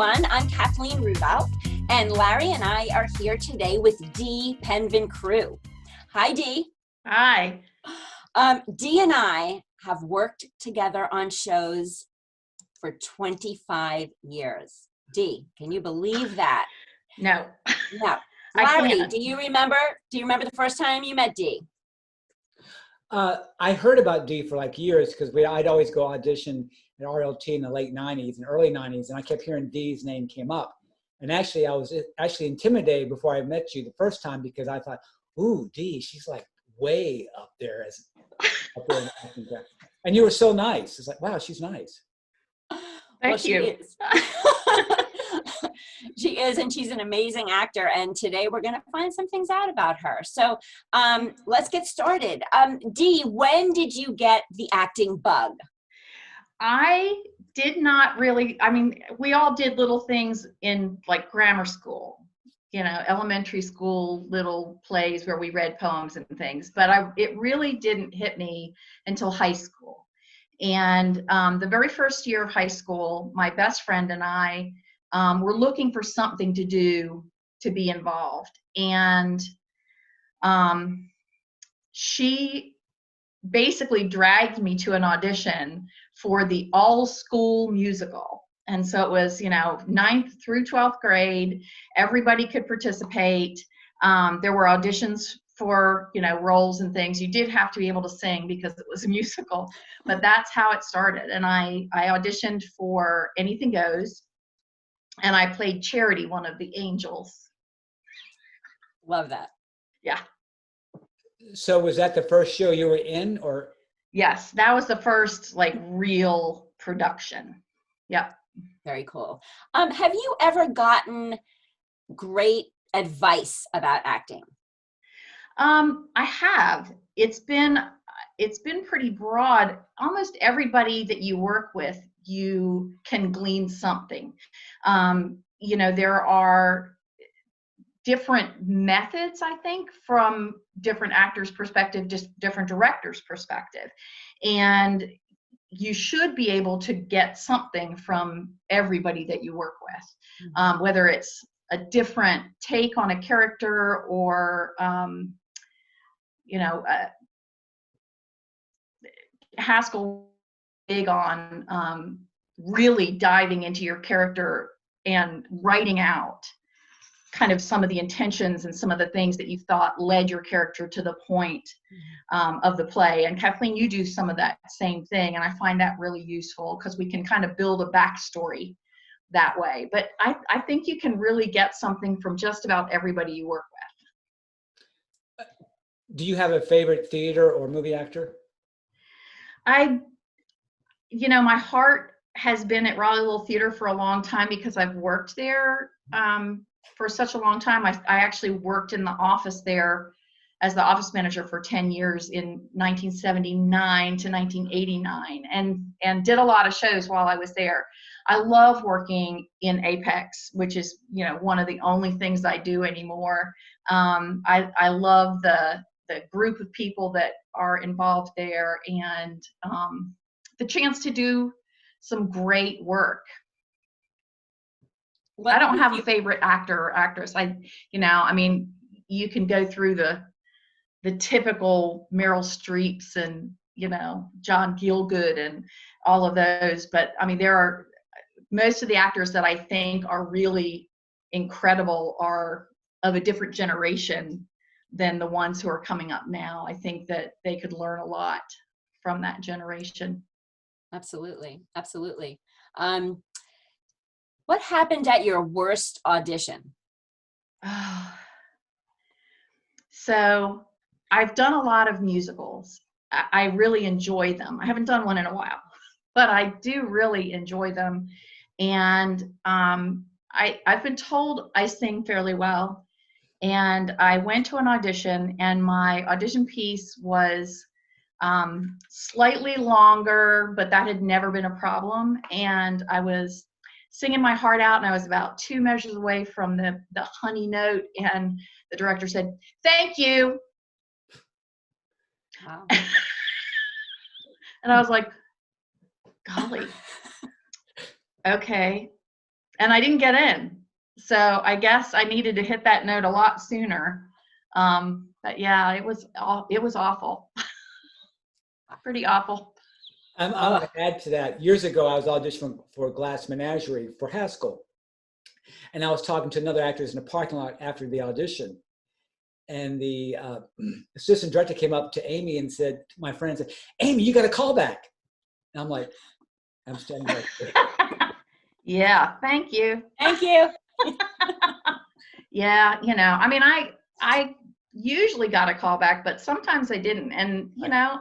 everyone. I'm Kathleen Rudolph, and Larry and I are here today with Dee Penven crew. Hi, Dee. Hi. Dee and I have worked together on shows for 25 years. Dee, can you believe that? No. No. Larry, do you remember the first time you met Dee? I heard about Dee for like years because I'd always go audition at RLT in the late 90s and early 90s, and I kept hearing Dee's name came up. And actually, I was actually intimidated before I met you the first time because I thought, ooh, Dee, she's like way up there in the acting ground. And you were so nice. It's like, wow, she's nice. Thank you. She is. She is, and she's an amazing actor. And today we're going to find some things out about her. So let's get started. Dee, when did you get the acting bug? I did not really, we all did little things in like grammar school, elementary school, little plays where we read poems and things, but it really didn't hit me until high school. And the very first year of high school, my best friend and I were looking for something to do to be involved. And she basically dragged me to an audition for the all-school musical. And so it was, 9th through 12th grade. Everybody could participate. There were auditions for, roles and things. You did have to be able to sing because it was a musical, but that's how it started. And I auditioned for Anything Goes, and I played Charity, one of the angels. Love that. Yeah. So was that the first show you were in, or? Yes, that was the first real production. Yep. Very cool. Have you ever gotten great advice about acting? I have. It's been pretty broad. Almost everybody that you work with, you can glean something. There are different methods, I think, from different actors' perspective, just different directors' perspective. And you should be able to get something from everybody that you work with, whether it's a different take on a character or, Haskell big on really diving into your character and writing out kind of some of the intentions and some of the things that you thought led your character to the point of the play. And Kathleen, you do some of that same thing, and I find that really useful because we can kind of build a backstory that way. But I think you can really get something from just about everybody you work with. Do you have a favorite theater or movie actor? My heart has been at Raleighville Theater for a long time because I've worked there for such a long time. I actually worked in the office there as the office manager for 10 years in 1979 to 1989 and did a lot of shows while I was there. I love working in Apex, which is, one of the only things I do anymore. I love the group of people that are involved there and the chance to do some great work. I don't have a favorite actor or actress. You can go through the typical Meryl Streeps and, John Gielgud and all of those. But there are most of the actors that I think are really incredible are of a different generation than the ones who are coming up now. I think that they could learn a lot from that generation. Absolutely. Absolutely. What happened at your worst audition? So I've done a lot of musicals. I really enjoy them. I haven't done one in a while, but I do really enjoy them. And I've been told I sing fairly well. And I went to an audition, and my audition piece was slightly longer, but that had never been a problem. And I was singing my heart out, and I was about 2 measures away from the honey note, and the director said, "Thank you." Wow. And I was like, golly, okay. and I didn't get in. So I guess I needed to hit that note a lot sooner. But yeah, it was awful. Pretty awful. I'm going to add to that. Years ago, I was auditioning for Glass Menagerie for Haskell. And I was talking to another actress in the parking lot after the audition. And the assistant director came up to Amy and said, to my friend, said, Amy, you got a callback. And I'm like, I'm standing right there. Yeah, thank you. Thank you. Yeah, you know, I mean, I usually got a callback, but sometimes I didn't. And, you know,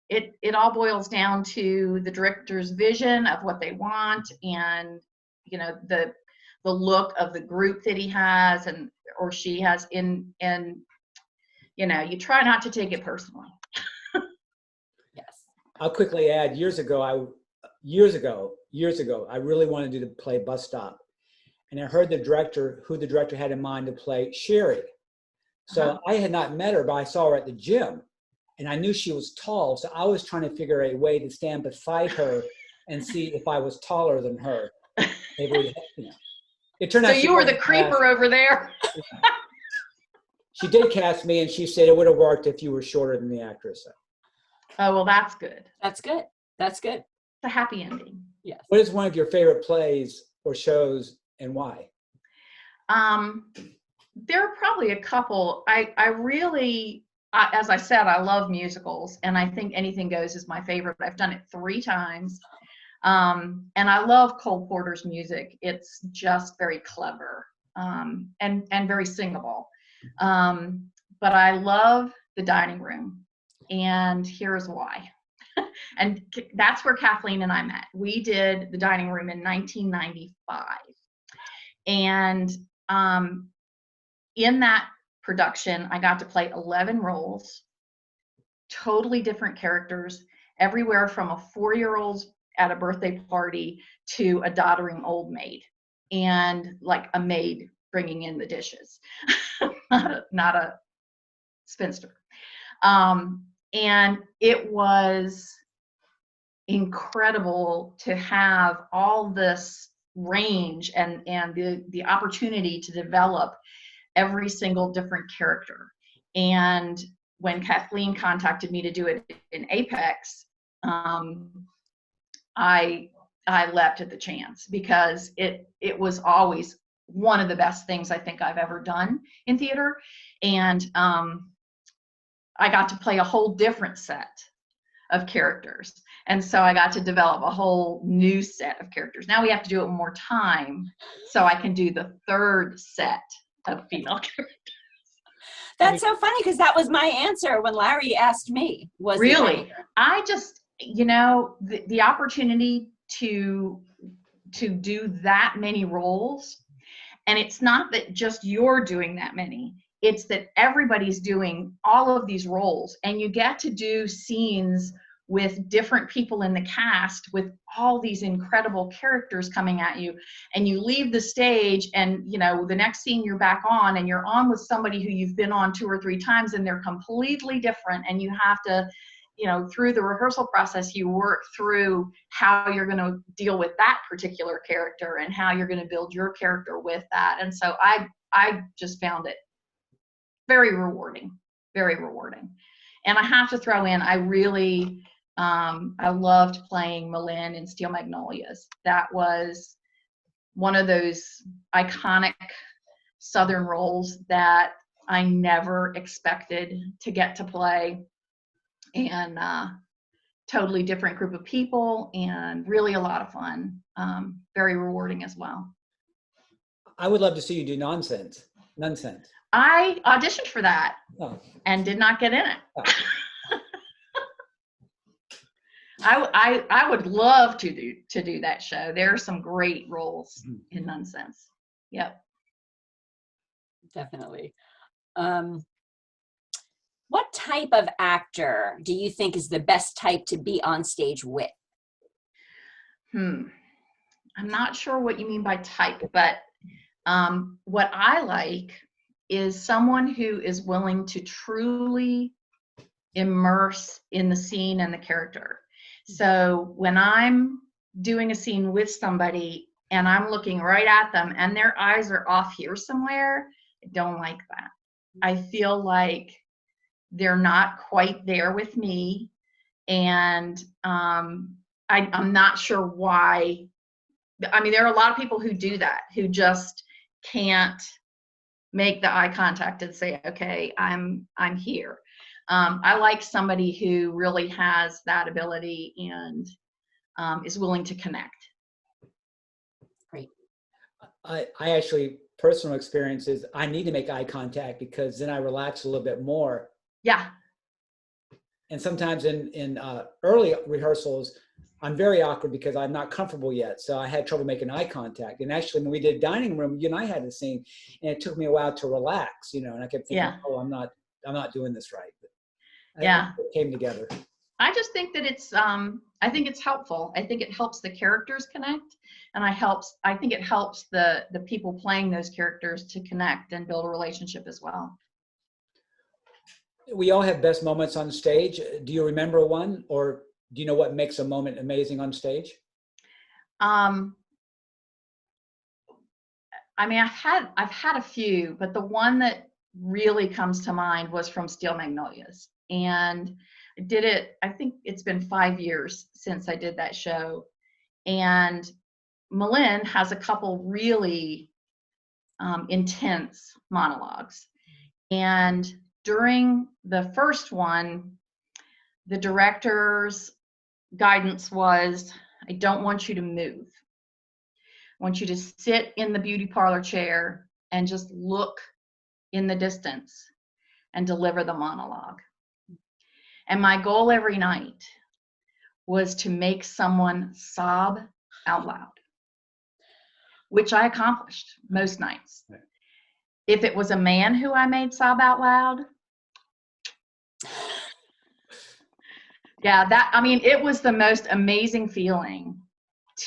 it all boils down to the director's vision of what they want, and, you know, the look of the group that he has and or she has in, and, you know, you try not to take it personally. Yes. I'll quickly add, years ago, I really wanted to play Bus Stop. And I heard who the director had in mind to play Sherry. So I had not met her, but I saw her at the gym. And I knew she was tall. So I was trying to figure a way to stand beside her and see if I was taller than her. Maybe, you know. It turned out So you were the creeper over there. She did cast me, and she said it would have worked if you were shorter than the actress. Oh, well, that's good. That's good. That's good. It's a happy ending. Yes. What is one of your favorite plays or shows, and why? There are probably a couple. I really, as I said, I love musicals, and I think Anything Goes is my favorite. I've done it 3 times. And I love Cole Porter's music. It's just very clever, and very singable. But I love The Dining Room, and here's why. And that's where Kathleen and I met. We did The Dining Room in 1995. And in that production, I got to play 11 roles, totally different characters, everywhere from a 4-year-old at a birthday party to a doddering old maid, and like a maid bringing in the dishes, not a spinster. And it was incredible to have all this range and the opportunity to develop every single different character. And when Kathleen contacted me to do it in Apex, I leapt at the chance, because it was always one of the best things I think I've ever done in theater. And I got to play a whole different set of characters. And so I got to develop a whole new set of characters. Now we have to do it one more time so I can do the 3rd set of female characters. That's so funny, because that was my answer when Larry asked me. Was really? I just, you know, the opportunity to do that many roles, and it's not that just you're doing that many, it's that everybody's doing all of these roles, and you get to do scenes with different people in the cast with all these incredible characters coming at you, and you leave the stage, and you know, the next scene you're back on, and you're on with somebody who you've been on 2 or 3 times, and they're completely different, and you have to, you know, through the rehearsal process, you work through how you're going to deal with that particular character and how you're going to build your character with that. And so I just found it very rewarding, very rewarding. And I have to throw in, I really, I loved playing Malin in Steel Magnolias. That was one of those iconic Southern roles that I never expected to get to play. And totally different group of people, and really a lot of fun. Very rewarding as well. I would love to see you do Nonsense. I auditioned for that and did not get in it. I would love to do that show. There are some great roles in Nonsense. Yep. Definitely. What type of actor do you think is the best type to be on stage with? I'm not sure what you mean by type, but what I like is someone who is willing to truly immerse in the scene and the character. So when I'm doing a scene with somebody, and I'm looking right at them and their eyes are off here somewhere, I don't like that. I feel like they're not quite there with me, and I'm not sure why. I mean, there are a lot of people who do that, who just can't make the eye contact and say, okay, I'm here. I like somebody who really has that ability and is willing to connect. Great. I actually, personal experience is I need to make eye contact because then I relax a little bit more. Yeah. And sometimes in early rehearsals, I'm very awkward because I'm not comfortable yet. So I had trouble making eye contact. And actually, when we did dining room, you and I had the scene, and it took me a while to relax, and I kept thinking, Yeah. oh, I'm not doing this right. But Yeah. it came together. I just think that it's I think it's helpful. I think it helps the characters connect, and I think it helps the people playing those characters to connect and build a relationship as well. We all have best moments on stage. Do you remember one, or do you know what makes a moment amazing on stage? I mean, I've had a few, but the one that really comes to mind was from Steel Magnolias, and I did it. I think it's been 5 years since I did that show, and Malin has a couple really intense monologues, and during the first one, the director's guidance was, I don't want you to move. I want you to sit in the beauty parlor chair and just look in the distance and deliver the monologue. And my goal every night was to make someone sob out loud, which I accomplished most nights. If it was a man who I made sob out loud, yeah, I mean, it was the most amazing feeling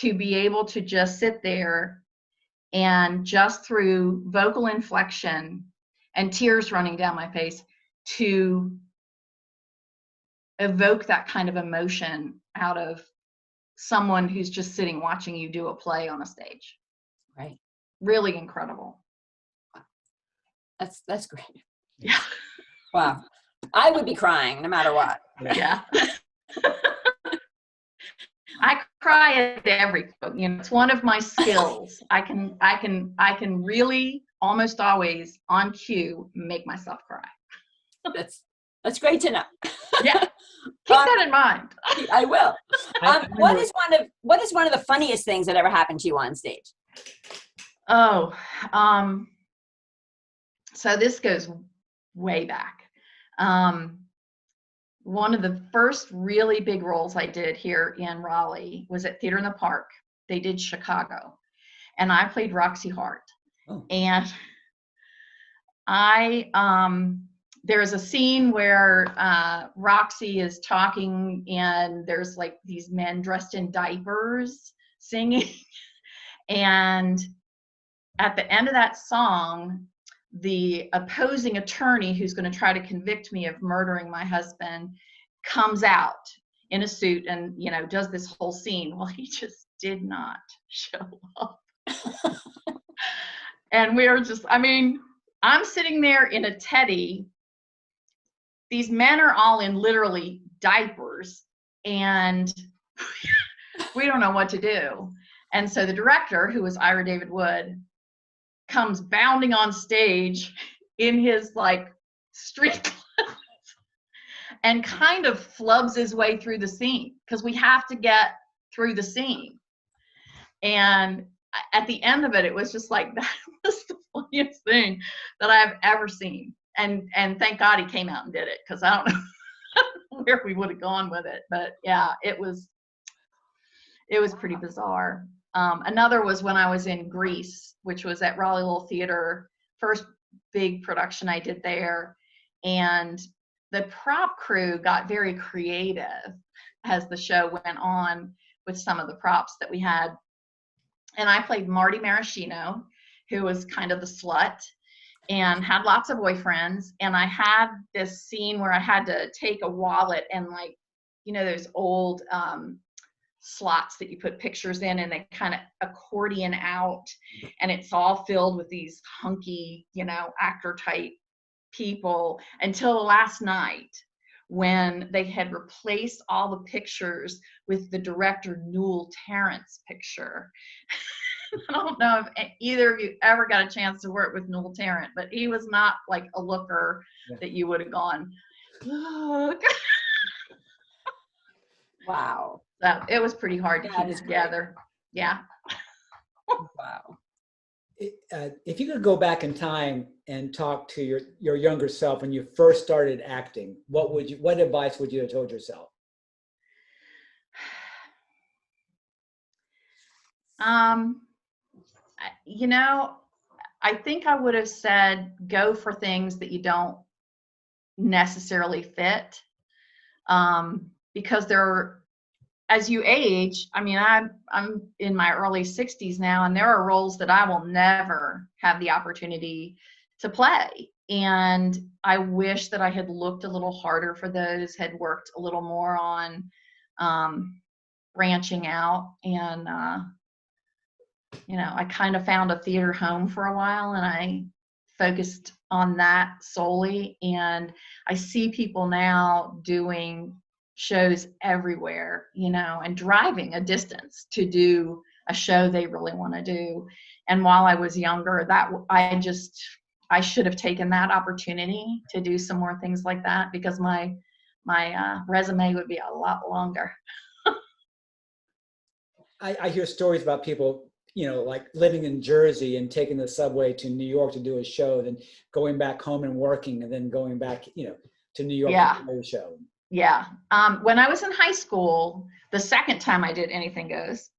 to be able to just sit there and just through vocal inflection and tears running down my face to evoke that kind of emotion out of someone who's just sitting watching you do a play on a stage. Right. Really incredible. That's great. Yeah. Wow. I would be crying no matter what. Yeah. I cry at every, it's one of my skills. I can really almost always on cue make myself cry. That's great to know. Yeah. Keep that in mind. I will. What is one of the funniest things that ever happened to you on stage? Oh, so this goes way back. One of the first really big roles I did here in Raleigh was at Theater in the Park. They did Chicago, and I played Roxy Hart. Oh. And there's a scene where Roxy is talking, and there's like these men dressed in diapers singing. And at the end of that song, the opposing attorney who's going to try to convict me of murdering my husband comes out in a suit and, does this whole scene. Well, he just did not show up. And we were just, I'm sitting there in a teddy. These men are all in literally diapers, and we don't know what to do. And so the director, who was Ira David Wood, comes bounding on stage in his street clothes and kind of flubs his way through the scene, because we have to get through the scene. And at the end of it, it was just like, that was the funniest thing that I've ever seen. And thank God he came out and did it, because I don't know where we would have gone with it. But yeah, it was pretty bizarre. Another was when I was in Greece, which was at Raleigh Little Theater, first big production I did there. And the prop crew got very creative as the show went on with some of the props that we had. And I played Marty Maraschino, who was kind of the slut and had lots of boyfriends. And I had this scene where I had to take a wallet and those old slots that you put pictures in, and they kind of accordion out, and it's all filled with these hunky, actor type people, until last night when they had replaced all the pictures with the director Newell Terrence picture. I don't know if either of you ever got a chance to work with Newell Terrence, but he was not like a looker that you would have gone, look. Wow. So it was pretty hard to That keep is it together. Yeah. Wow. If you could go back in time and talk to your younger self when you first started acting, what advice would you have told yourself? I think I would have said, go for things that you don't necessarily fit. Because as you age, I'm in my early 60s now, and there are roles that I will never have the opportunity to play. And I wish that I had looked a little harder for those, had worked a little more on branching out. And, I kind of found a theater home for a while, and I focused on that solely. And I see people now doing shows everywhere, and driving a distance to do a show they really want to do. And while I was younger, I should have taken that opportunity to do some more things like that, because my resume would be a lot longer. I hear stories about people, like living in Jersey and taking the subway to New York to do a show, then going back home and working, and then going back, to New York to do a show. Yeah. When I was in high school, the second time I did Anything Goes,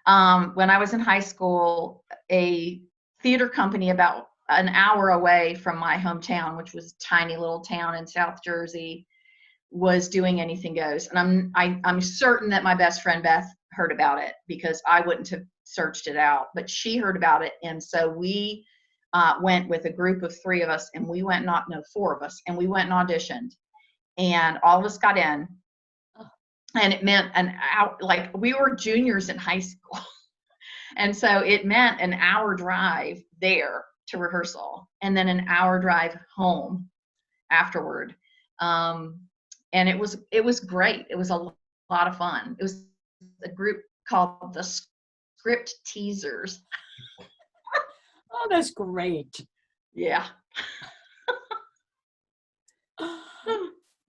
when I was in high school, a theater company about an hour away from my hometown, which was a tiny little town in South Jersey, was doing Anything Goes. And I'm certain that my best friend Beth heard about it, because I wouldn't have searched it out, but she heard about it. And so we went with a group of 3 of us, and we went, 4 of us, and we went and auditioned. And all of us got in, and it meant we were juniors in high school. And so it meant an hour drive there to rehearsal, and then an hour drive home afterward. And it was great. It was a lot of fun. It was a group called the Script Teasers. Oh, that's great. Yeah.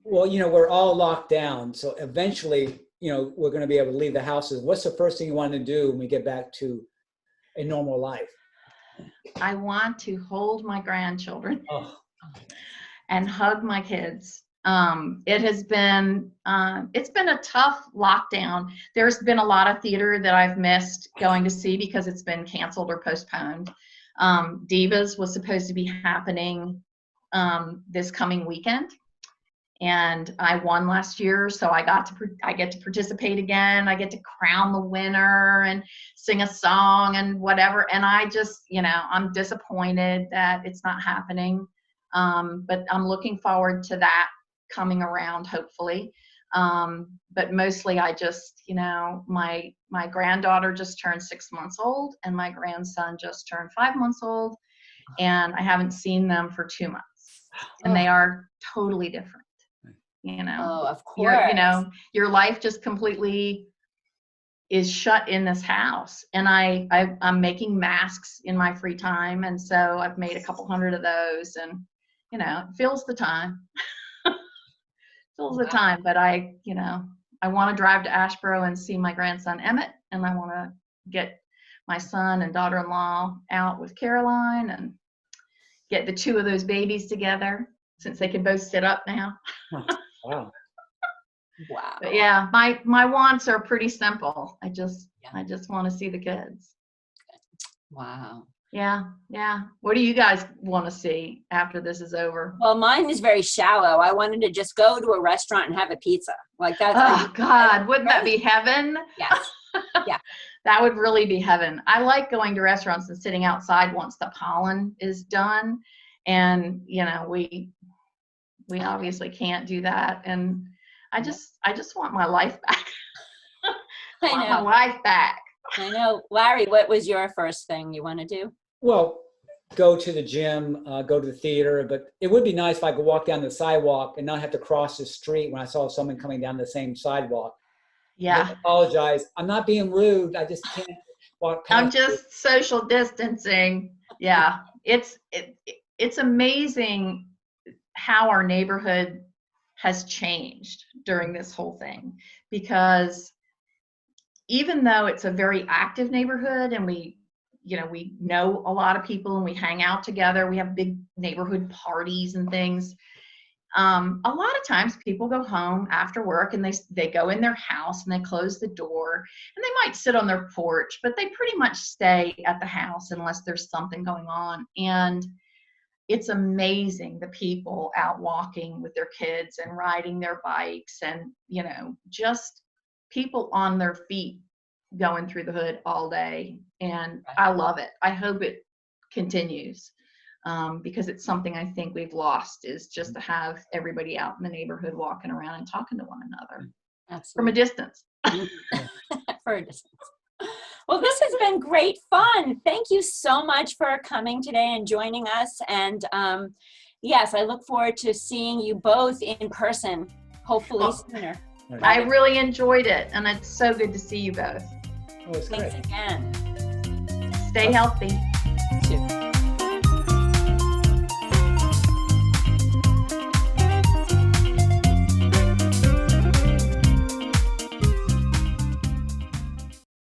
Well, we're all locked down, so eventually, we're going to be able to leave the houses. What's the first thing you want to do when we get back to a normal life? I want to hold my grandchildren and hug my kids. It has been, it's been a tough lockdown. There's been a lot of theater that I've missed going to see because it's been canceled or postponed. Divas was supposed to be happening this coming weekend, and I won last year, so I get to participate again. I get to crown the winner and sing a song and whatever. And I just, I'm disappointed that it's not happening. But I'm looking forward to that coming around, hopefully. But mostly I just, my granddaughter just turned 6 months old, and my grandson just turned 5 months old, and I haven't seen them for 2 months, and they are totally different. Oh, of course. Your life just completely is shut in this house. And I'm making masks in my free time, and so I've made a couple hundred of those, and it fills the time. Fills the time. But I want to drive to Asheboro and see my grandson Emmett, and I want to get my son and daughter-in-law out with Caroline and get the 2 of those babies together, since they can both sit up now. Wow. Wow. But yeah, my wants are pretty simple. I just want to see the kids. Wow. Yeah. What do you guys want to see after this is over? Well, mine is very shallow. I wanted to just go to a restaurant and have a pizza. Like that's. Oh God, wouldn't that be heaven? Yes. Yeah. That would really be heaven. I like going to restaurants and sitting outside once the pollen is done, and we obviously can't do that. And I just want my life back. I want my know. life back. I know. Larry, what was your first thing you want to do? Well, go to the gym, go to the theater, but it would be nice if I could walk down the sidewalk and not have to cross the street when I saw someone coming down the same sidewalk. Yeah. I apologize. I'm not being rude. I just can't walk I'm past you. just social distancing. Yeah. It's amazing how our neighborhood has changed during this whole thing, because even though it's a very active neighborhood and we know a lot of people and we hang out together, we have big neighborhood parties and things. A lot of times people go home after work and they go in their house and they close the door, and they might sit on their porch, but they pretty much stay at the house unless there's something going on. And it's amazing, the people out walking with their kids and riding their bikes, and just people on their feet going through the hood all day. And I love it. I hope it continues, because it's something I think we've lost, is just to have everybody out in the neighborhood walking around and talking to one another. Absolutely. From a distance. For a distance. Well, this has been great fun. Thank you so much for coming today and joining us. And yes, I look forward to seeing you both in person, hopefully sooner. I really enjoyed it, and it's so good to see you both. Oh, it's Thanks great. again. Stay healthy.